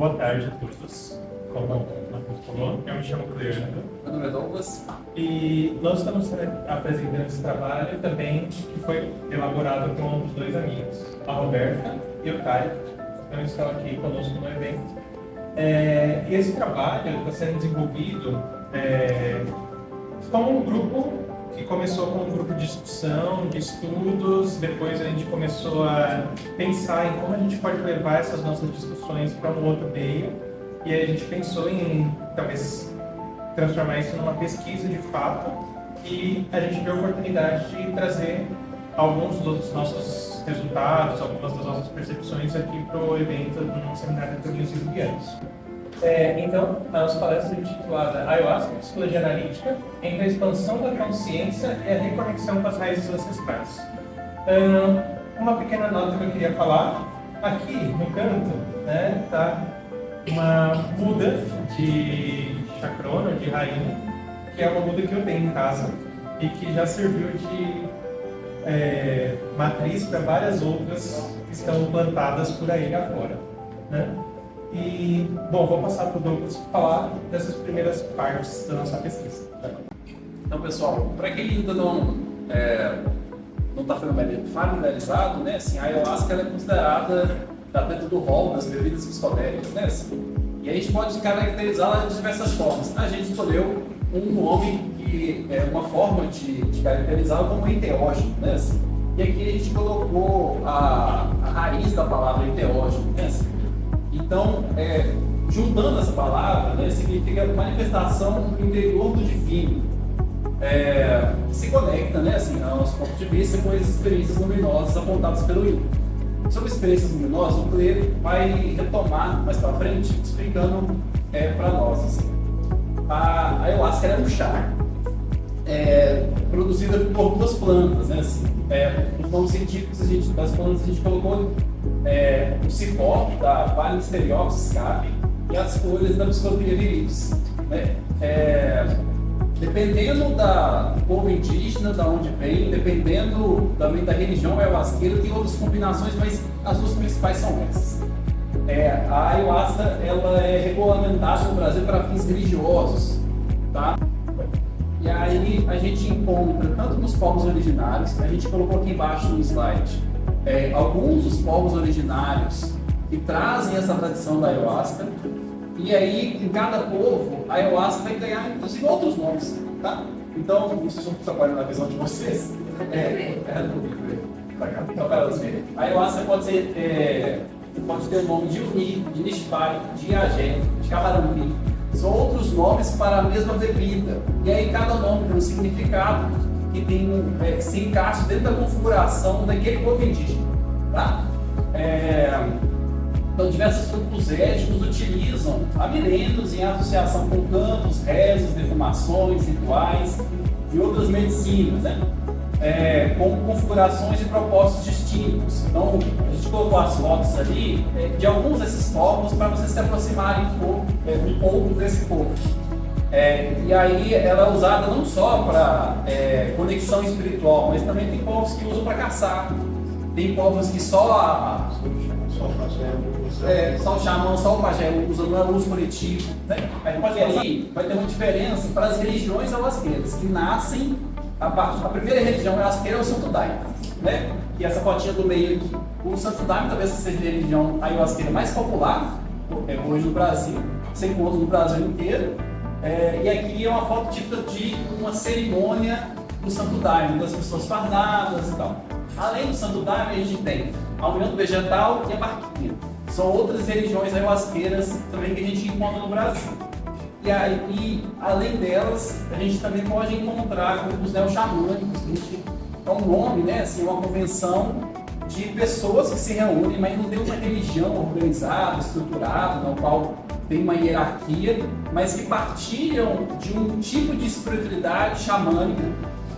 Boa tarde a todos. Como o Matheus falou, eu me chamo Cleandro. Meu nome é Douglas. E nós estamos apresentando esse trabalho também que foi elaborado com os dois amigos, a Roberta e o Caio, que não estão aqui conosco no evento. E esse trabalho está sendo desenvolvido como um grupo que começou como um grupo de discussão, de estudos, depois a gente começou a pensar em como a gente pode levar essas nossas discussões para um outro meio, e aí a gente pensou em talvez transformar isso numa pesquisa de fato, e a gente viu a oportunidade de trazer alguns dos nossos resultados, algumas das nossas percepções aqui para o evento do Seminário de Caminhos e Guianos. Então, a nossa palestra é intitulada Ayahuasca, Psicologia Analítica, entre a expansão da consciência e a reconexão com as raízes ancestrais. Uma pequena nota que eu queria falar, aqui no canto, tá uma muda de chacrona, de rainha, que é uma muda que eu tenho em casa e que já serviu de matriz para várias outras que estão plantadas por aí afora, né? E, bom, vou passar para o Douglas falar dessas primeiras partes da nossa pesquisa. Então, pessoal, para quem ainda não está familiarizado, né, assim, a ayahuasca ela é considerada dentro do rol das bebidas psicodélicas, né, assim, e a gente pode caracterizá-la de diversas formas. A gente escolheu um nome que é uma forma de caracterizá-la como enteógeno, né, assim, e aqui a gente colocou a raiz da palavra enteógeno, né, assim. Então, juntando essa palavra, né, significa manifestação do interior do divino, que se conecta, né, assim, ao nosso ponto de vista com as experiências luminosas apontadas pelo Jung. Sobre experiências luminosas, o Cleiro vai retomar mais para frente, explicando para nós. Assim. A ayahuasca é um chá produzida por duas plantas, né, assim. Os nomes científicos das plantas a gente colocou o cipó da Banisteriopsis scapi e as folhas da Psychotria viridis, né? Dependendo do povo indígena, da onde vem, dependendo também da religião ayahuasqueira, tem outras combinações, mas as duas principais são essas. A ayahuasca ela é regulamentada no Brasil para fins religiosos, tá? E aí a gente encontra, tanto nos povos originários, a gente colocou aqui embaixo no slide, alguns dos povos originários que trazem essa tradição da ayahuasca, e aí em cada povo a ayahuasca vai ganhar inclusive outros nomes, tá? Então, vocês vão trabalhar na visão de vocês. A ayahuasca pode ter o nome de Uni, de Nishpai, de Iagé, de Cabarambi. São outros nomes para a mesma bebida. E aí cada nome tem um significado que que se encaixa dentro da configuração daquele povo indígena. Tá? Então, diversos grupos étnicos utilizam há milênios em associação com cantos, rezos, defumações, rituais e outras medicinas, né? Com configurações e propósitos distintos. Então, a gente colocou as fotos ali de alguns desses povos para vocês se aproximarem um pouco desse povo. E aí ela é usada não só para conexão espiritual, mas também tem povos que usam para caçar. Tem povos que só o xamã, só o pajé usa, não é uso coletivo, né? Aí vai ter uma diferença para as religiões ayahuasqueiras, que nascem a primeira religião ayahuasqueira é o Santo Daime, né? E essa fotinha do meio aqui. O Santo Daime talvez seja a religião ayahuasqueira mais popular hoje no Brasil, você encontra no Brasil inteiro. E aqui é uma foto típica de uma cerimônia do Santo Daime, das pessoas fardadas e tal. Além do Santo Daime, a gente tem a união vegetal e a barquinha. São outras religiões ayahuasqueiras também que a gente encontra no Brasil. E aí, além delas, a gente também pode encontrar grupos neo-xamânicos, é um nome, né, assim, uma convenção de pessoas que se reúnem, mas não tem uma religião organizada, estruturada, no qual tem uma hierarquia, mas que partilham de um tipo de espiritualidade xamânica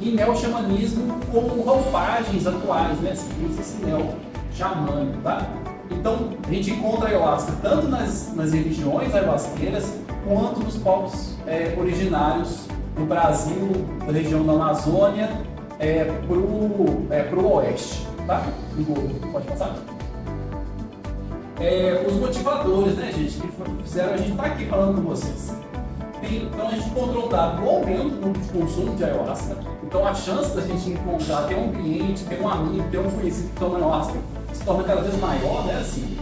e neo-xamanismo com roupagens atuais, né, assim, esse neo-xamânico, tá? Então, a gente encontra a ayahuasca tanto nas religiões ayahuasqueiras, quanto nos povos originários do Brasil, da região da Amazônia, pro oeste, tá? Pode passar. os motivadores, né, gente, que fizeram a gente estar aqui falando com vocês. Então a gente encontrou um dado aumento no consumo de ayahuasca. Então a chance da gente encontrar, ter um cliente, ter um amigo, ter um conhecido que toma ayahuasca se torna cada vez maior, né? Assim,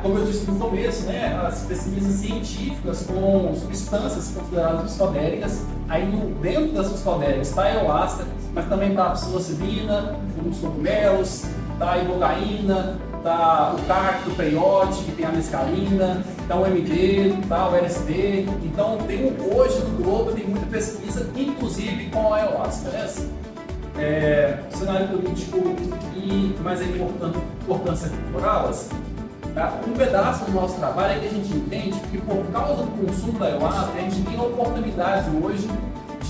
como eu disse no começo, né, as pesquisas científicas com substâncias consideradas psicodélicas, aí dentro das psicodélicas está a ayahuasca, mas também está a psilocibina, os cogumelos, está a ibogaína, tá o cacto, o peyote, que tem a mescalina, tá o MD, tá o LSD. Então hoje no globo tem muita pesquisa, inclusive com a ayahuasca, né? Assim, o cenário político e mais a importância cultural, assim, tá? Um pedaço do nosso trabalho é que a gente entende que por causa do consumo da ayahuasca, a gente tem a oportunidade hoje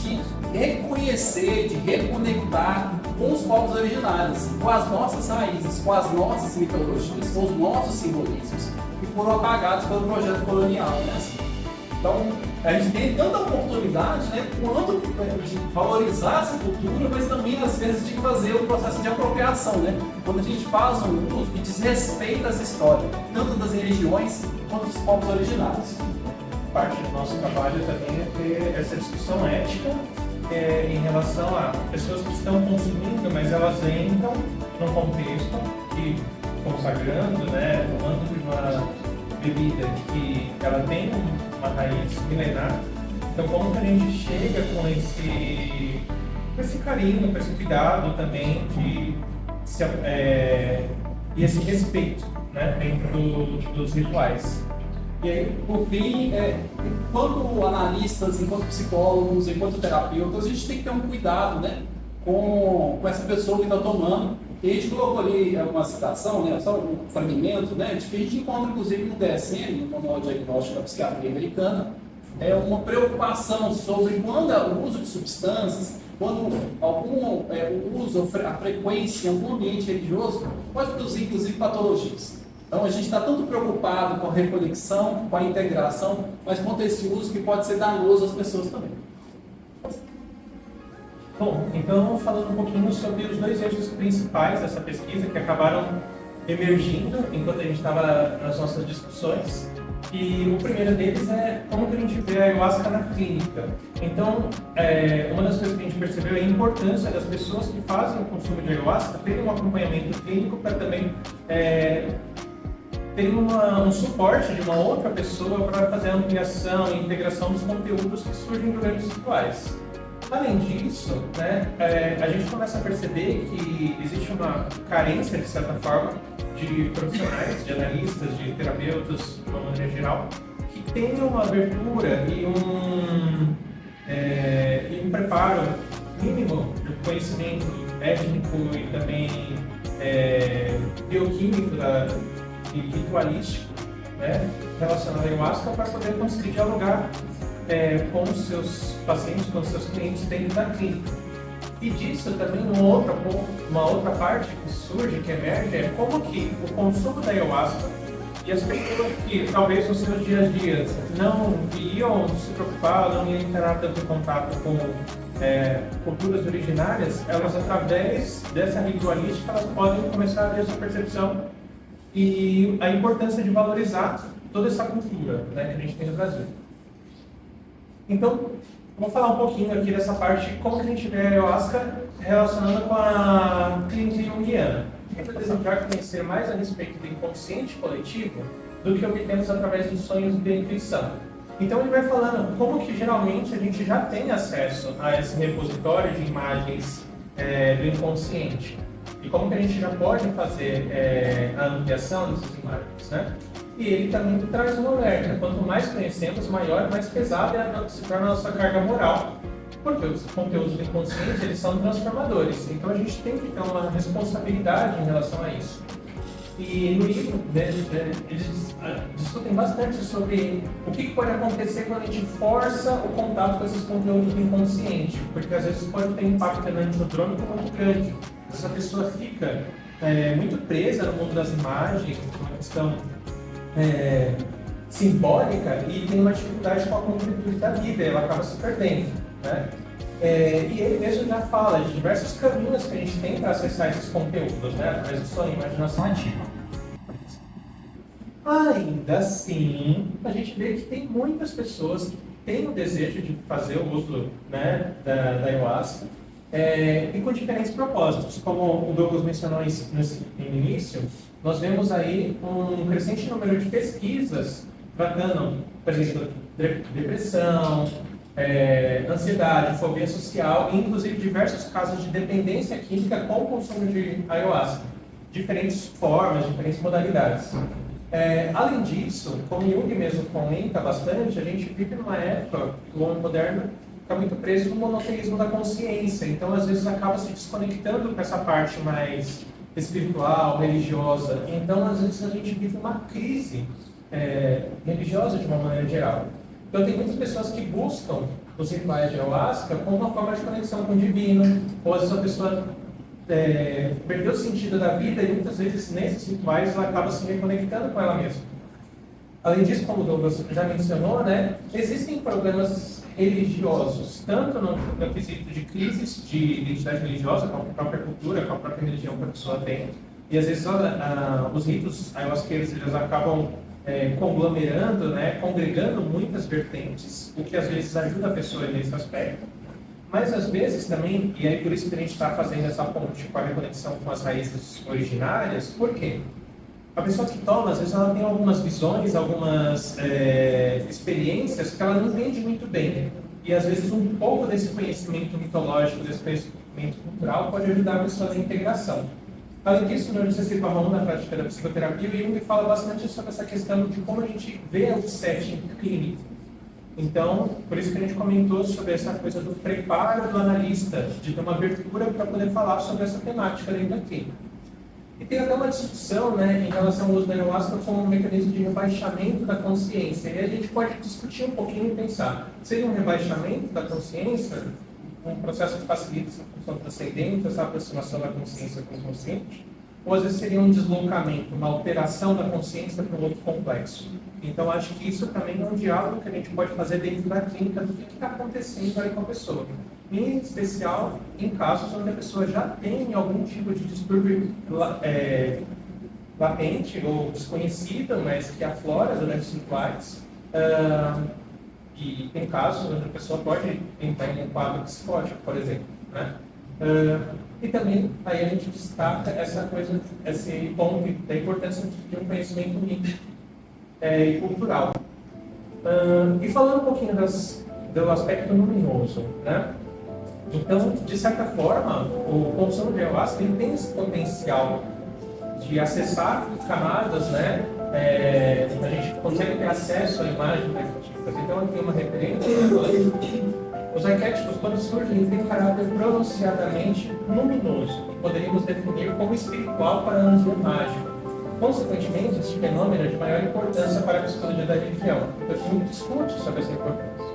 de reconhecer, de reconectar com os povos originários, com as nossas raízes, com as nossas mitologias, com os nossos simbolismos, que foram apagados pelo projeto colonial, né? Assim, então, a gente tem tanta oportunidade, né, quanto de valorizar essa cultura, mas também, às vezes, de fazer o processo de apropriação, né? Quando a gente faz um uso que desrespeita essa história, tanto das religiões quanto dos povos originários. Parte do nosso trabalho também é ter essa discussão ética em relação a pessoas que estão consumindo, mas elas entram num contexto que, consagrando, né, tomando de uma bebida que ela tem uma raiz milenar. Então, como que a gente chega com esse carinho, com esse cuidado também e esse respeito, né, dentro dos rituais. E aí, por fim, enquanto analistas, enquanto psicólogos, enquanto terapeutas, a gente tem que ter um cuidado, né, com essa pessoa que está tomando. E a gente colocou ali uma citação, né, só um fragmento, né, de que a gente encontra, inclusive, no DSM, no Manual Diagnóstico da Psiquiatria Americana, uma preocupação sobre quando o uso de substâncias, quando o uso, a frequência em algum ambiente religioso pode produzir, inclusive, patologias. Então a gente está tanto preocupado com a reconexão, com a integração, mas quanto a esse uso que pode ser danoso às pessoas também. Bom, então falando um pouquinho sobre os dois eixos principais dessa pesquisa que acabaram emergindo enquanto a gente estava nas nossas discussões. E o primeiro deles é como que a gente vê a ayahuasca na clínica. Então, uma das coisas que a gente percebeu é a importância das pessoas que fazem o consumo de ayahuasca terem um acompanhamento clínico para também tem um suporte de uma outra pessoa para fazer a ampliação e integração dos conteúdos que surgem durante os rituais. Além disso, né, a gente começa a perceber que existe uma carência, de certa forma, de profissionais, de analistas, de terapeutas, de uma maneira geral, que tenham uma abertura e um preparo mínimo de conhecimento étnico e também bioquímico e ritualístico, né, relacionado à ayahuasca para poder conseguir dialogar com os seus pacientes, com os seus clientes dentro da clínica. E disso também uma outra parte que surge, que emerge, é como que o consumo da ayahuasca e as pessoas que talvez no seu dia a dia não iriam se preocupar, não iriam ter nada de contato com culturas originárias, elas através dessa ritualística elas podem começar a ter essa percepção e a importância de valorizar toda essa cultura, né, que a gente tem no Brasil. Então, vou falar um pouquinho aqui dessa parte, como que a gente vê a ayahuasca relacionada com a clínica junguiana. Para desejar conhecer mais a respeito do inconsciente coletivo do que obtemos através dos sonhos e da intuição. Então ele vai falando como que geralmente a gente já tem acesso a esse repositório de imagens do inconsciente e como que a gente já pode fazer a ampliação dessas imagens, né? E ele também traz um alerta. Quanto mais conhecemos, maior e mais pesada se torna a nossa carga moral. Porque os conteúdos do inconsciente, eles são transformadores. Então a gente tem que ter uma responsabilidade em relação a isso. E no livro, eles discutem bastante sobre o que pode acontecer quando a gente força o contato com esses conteúdos do inconsciente. Porque às vezes pode ter um impacto anatômico muito grande. Essa pessoa fica muito presa no mundo das imagens, uma questão simbólica, e tem uma dificuldade com a concretude da vida, ela acaba se perdendo, né? E ele mesmo já fala de diversos caminhos que a gente tem para acessar esses conteúdos, né? Através do sonho, imaginação ativa. Ainda assim, a gente vê que tem muitas pessoas que têm o desejo de fazer o uso, né, da ayahuasca, e com diferentes propósitos. Como o Douglas mencionou no início, nós vemos aí um crescente número de pesquisas tratando, por exemplo, depressão, ansiedade, fobia social e, inclusive, diversos casos de dependência química com o consumo de ayahuasca. Diferentes formas, diferentes modalidades. Além disso, como Jung mesmo comenta bastante, a gente vive numa época que o homem moderno está muito preso no monoteísmo da consciência. Então, às vezes, acaba se desconectando com essa parte mais espiritual, religiosa. Então, às vezes, a gente vive uma crise religiosa de uma maneira geral. Então, tem muitas pessoas que buscam os rituais de ayahuasca como uma forma de conexão com o divino, ou às vezes a pessoa perdeu o sentido da vida e muitas vezes nesses rituais ela acaba se reconectando com ela mesma. Além disso, como o Douglas já mencionou, né, existem problemas religiosos, tanto no quesito de crises de identidade religiosa, com a própria cultura, com a própria religião que a pessoa tem, e às vezes os ritos ayahuasqueiros eles acabam conglomerando, né, congregando muitas vertentes, o que às vezes ajuda a pessoa nesse aspecto. Mas às vezes também, e aí por isso que a gente está fazendo essa ponte com a reconexão com as raízes originárias, por quê? A pessoa que toma, às vezes ela tem algumas visões, algumas experiências que ela não entende muito bem. E às vezes um pouco desse conhecimento mitológico, desse conhecimento cultural pode ajudar a pessoa na integração. Além disso, no José Barron, na prática da psicoterapia, o Jung fala bastante sobre essa questão de como a gente vê o setting clínico. Então, por isso que a gente comentou sobre essa coisa do preparo do analista, de ter uma abertura para poder falar sobre essa temática dentro da clínica. E tem até uma discussão, né, em relação ao uso da ayahuasca como um mecanismo de rebaixamento da consciência. E a gente pode discutir um pouquinho e pensar, seria um rebaixamento da consciência, um processo que facilita essa função transcendente, essa aproximação da consciência com o consciente? Ou às vezes seria um deslocamento, uma alteração da consciência para um outro complexo? Então, acho que isso também é um diálogo que a gente pode fazer dentro da clínica do que está acontecendo aí com a pessoa. Em especial, em casos onde a pessoa já tem algum tipo de distúrbio latente ou desconhecido, mas que aflora durante os rituais. E tem casos onde a pessoa pode entrar em um quadro psicótico, por exemplo, né? E também aí a gente destaca essa coisa, esse ponto da importância de um conhecimento mítico e cultural. E falando um pouquinho do aspecto luminoso, né? Então, de certa forma, o consumo de ayahuasca ele tem esse potencial de acessar camadas, né? A gente consegue ter acesso a imagens arquetípicas. Então, aqui uma referência. Os arquétipos, quando surgem, têm um caráter pronunciadamente luminoso, que poderíamos definir como espiritual para não dizer mágico. Consequentemente, este fenômeno é de maior importância para a psicologia da religião, pois muito discute sobre essa importância.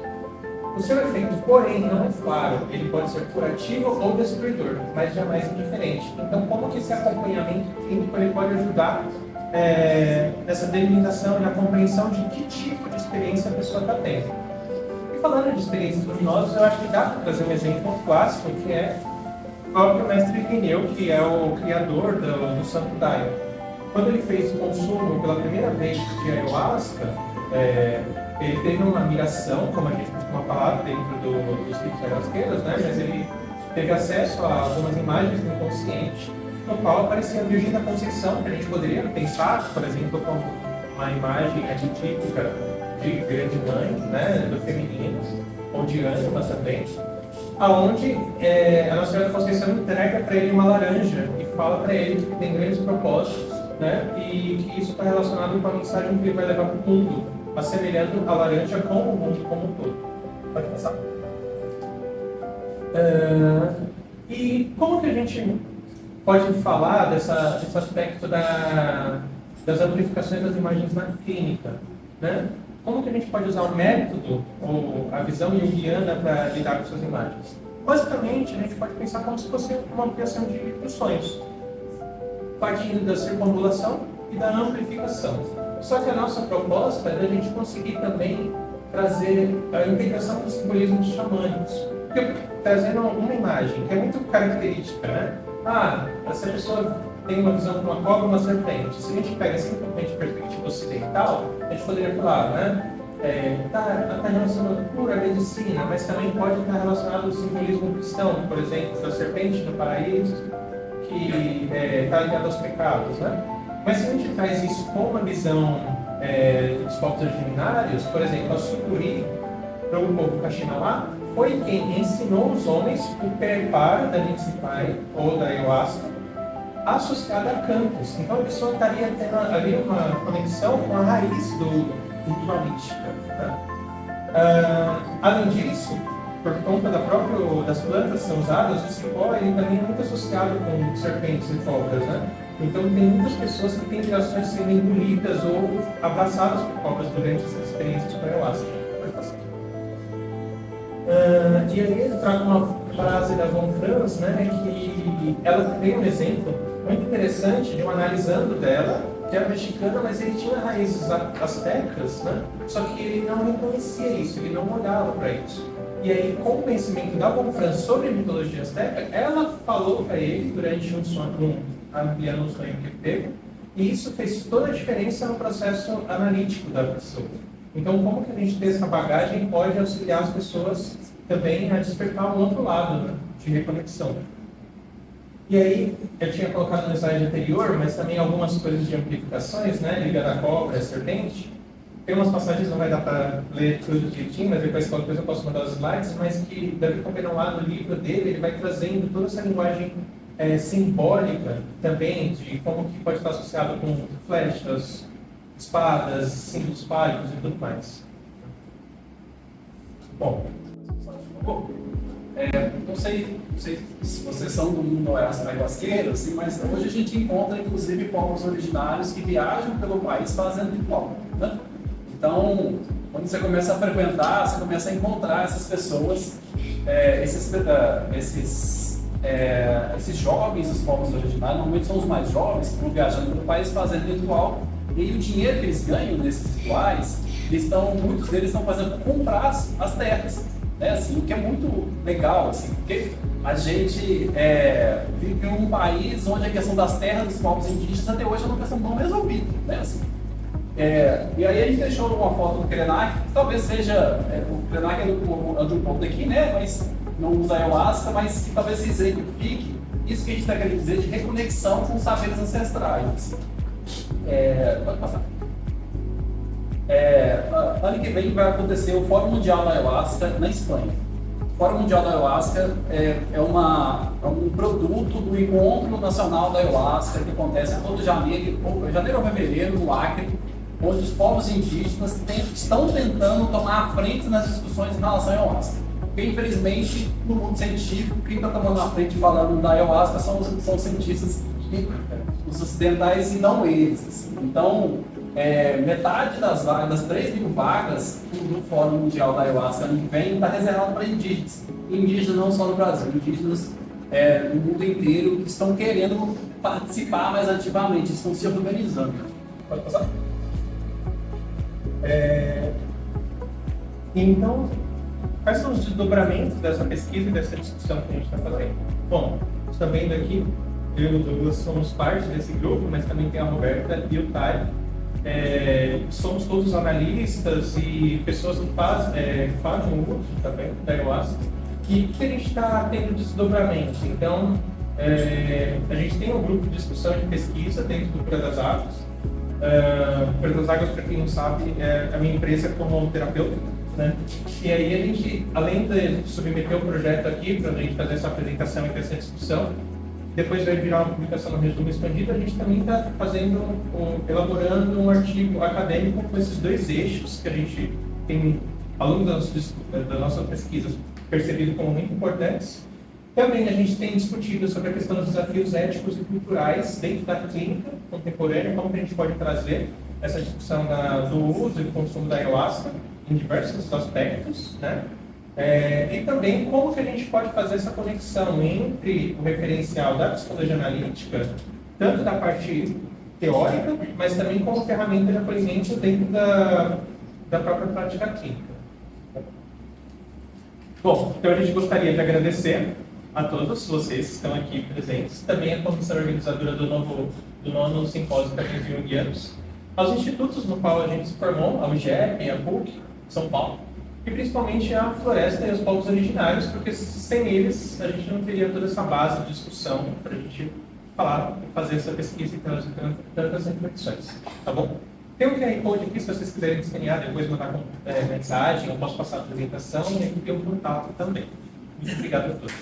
O seu efeito, porém, não é claro. Ele pode ser curativo ou destruidor, mas jamais indiferente. Então, como que esse acompanhamento clínico ele pode ajudar nessa delimitação e na compreensão de que tipo de experiência a pessoa está tendo? E falando de experiências luminosas, eu acho que dá para trazer um exemplo clássico, que é o próprio mestre Irineu, que é o criador do Santo Daime. Quando ele fez o consumo pela primeira vez de ayahuasca, ele teve uma admiração, como a gente costuma falar dentro dos ritos ayahuasqueiros, né? Mas ele teve acesso a algumas imagens do inconsciente, no qual aparecia a Virgem da Conceição, que a gente poderia pensar, por exemplo, como uma imagem arquetípica de grande mãe, né? Do feminino, ou de ânima também, aonde a Nossa Senhora da Conceição entrega para ele uma laranja e fala para ele que tem grandes propósitos, né? E que isso está relacionado com a mensagem que ele vai levar para o mundo, assemelhando a laranja com o mundo como um todo. Pode passar. E como que a gente pode falar desse aspecto das amplificações das imagens na clínica, né? Como que a gente pode usar o método ou a visão junguiana para lidar com essas imagens? Basicamente, a gente pode pensar como se fosse uma ampliação dos sonhos, partindo da circunambulação e da amplificação. Só que a nossa proposta é a gente conseguir também trazer a integração dos simbolismos xamânicos. Porque, trazendo uma imagem que é muito característica, né? essa pessoa tem uma visão de uma cobra e uma serpente. Se a gente pega simplesmente a perspectiva ocidental, a gente poderia falar, né? Está relacionado pura à medicina, mas também pode estar relacionado ao simbolismo cristão, por exemplo, da serpente no paraíso, que está ligada aos pecados, né? Mas se a gente traz isso com uma visão dos povos originários, por exemplo, a sucuri, para o povo Kaxinawá, foi quem ensinou os homens o preparo da Nitsipai ou da ayahuasca associada a cantos. Então a pessoa estaria tendo ali uma conexão com a raiz do ritualística. Né? Além disso, por conta das plantas que são usadas, o cipó ele também é muito associado com serpentes e cobras. Né? Então tem muitas pessoas que têm ligações sendo engolidas ou abraçadas por cobras durante essas experiências com a ayahuasca. E aí ele traga uma frase da Von Franz, né, que ela tem um exemplo muito interessante de um analisando dela, que era mexicana, mas ele tinha raízes astecas, né, só que ele não reconhecia isso, ele não olhava para isso. E aí, com o conhecimento da Von Franz sobre a mitologia asteca, ela falou para ele durante um sonho que ele teve, e isso fez toda a diferença no processo analítico da pessoa. Então, como que a gente tem essa bagagem pode auxiliar as pessoas também a despertar um outro lado, né, de reconexão. E aí, eu tinha colocado no slide anterior, mas também algumas coisas de amplificações, né, ligada à cobra, à serpente. Tem umas passagens, não vai dar para ler tudo direitinho, mas depois qualquer coisa eu posso mandar os slides, mas que David Copenon lá no livro dele, ele vai trazendo toda essa linguagem simbólica também, de como que pode estar associado com flechas, espadas, símbolos fálicos e tudo mais. Bom, não sei se vocês são do mundo ayahuasqueiro, assim, mas hoje a gente encontra inclusive povos originários que viajam pelo país fazendo ritual, né? Então, quando você começa a frequentar, você começa a encontrar essas pessoas, esses jovens dos povos originários, normalmente são os mais jovens, que estão viajando pelo país fazendo ritual, e o dinheiro que eles ganham nesses rituais, muitos deles estão fazendo comprar as terras, né? Assim, o que é muito legal, assim, porque a gente vive em um país onde a questão das terras dos povos indígenas até hoje é uma questão não resolvida, né? Assim, e aí a gente deixou uma foto do Krenak, que talvez seja, o Krenak é de um pouco daqui, né? Mas não usa ayahuasca, mas que talvez se exemplifique isso que a gente está querendo dizer de reconexão com os saberes ancestrais. Assim. Pode passar. Ano que vem vai acontecer o Fórum Mundial da Ayahuasca na Espanha. O Fórum Mundial da Ayahuasca é um produto do Encontro Nacional da Ayahuasca que acontece todo janeiro ou fevereiro no Acre, onde os povos indígenas estão tentando tomar a frente nas discussões em relação à Ayahuasca. Porque, infelizmente, no mundo científico, quem está tomando a frente falando da Ayahuasca são os cientistas, os ocidentais e não eles. Assim. Então, metade das 3.000 vagas do Fórum Mundial da Ayahuasca ano que vem está reservado para indígenas. Indígenas não só no Brasil, indígenas no mundo inteiro que estão querendo participar mais ativamente, estão se organizando. Pode passar? Então, quais são os desdobramentos dessa pesquisa e dessa discussão que a gente está fazendo? Bom, estão vendo aqui, eu e o Douglas somos parte desse grupo, mas também tem a Roberta e o Thay. Somos todos analistas e pessoas que fazem uso também da ayahuasca. E o que a gente está tendo desdobramento? Então, a gente tem um grupo de discussão e pesquisa dentro do Cura das Águas. Cura das Águas, para quem não sabe, é a minha empresa como terapeuta. Né? E aí a gente, além de submeter o projeto aqui para a gente fazer essa apresentação e ter essa discussão, depois vai virar uma publicação no resumo expandido, a gente também está elaborando um artigo acadêmico com esses dois eixos que a gente tem, ao longo da nossa pesquisa, percebido como muito importantes. Também a gente tem discutido sobre a questão dos desafios éticos e culturais dentro da clínica contemporânea, como que a gente pode trazer essa discussão do uso e do consumo da ayahuasca em diversos aspectos, né? E também como que a gente pode fazer essa conexão entre o referencial da psicologia analítica, tanto da parte teórica, mas também como ferramenta de acolhimento dentro da própria prática clínica. Bom, então a gente gostaria de agradecer a todos vocês que estão aqui presentes, também a comissão organizadora do nono simpósio para 15 junguianos, aos institutos no qual a gente se formou, a UGEP, a PUC, São Paulo, e principalmente a Floresta e os povos originários, porque sem eles a gente não teria toda essa base de discussão para a gente falar e fazer essa pesquisa e trazer tantas reflexões, tá bom? Tem um QR Code aqui, se vocês quiserem escanear, depois mandar mensagem, eu posso passar a apresentação e aqui tem um contato também. Muito obrigado a todos.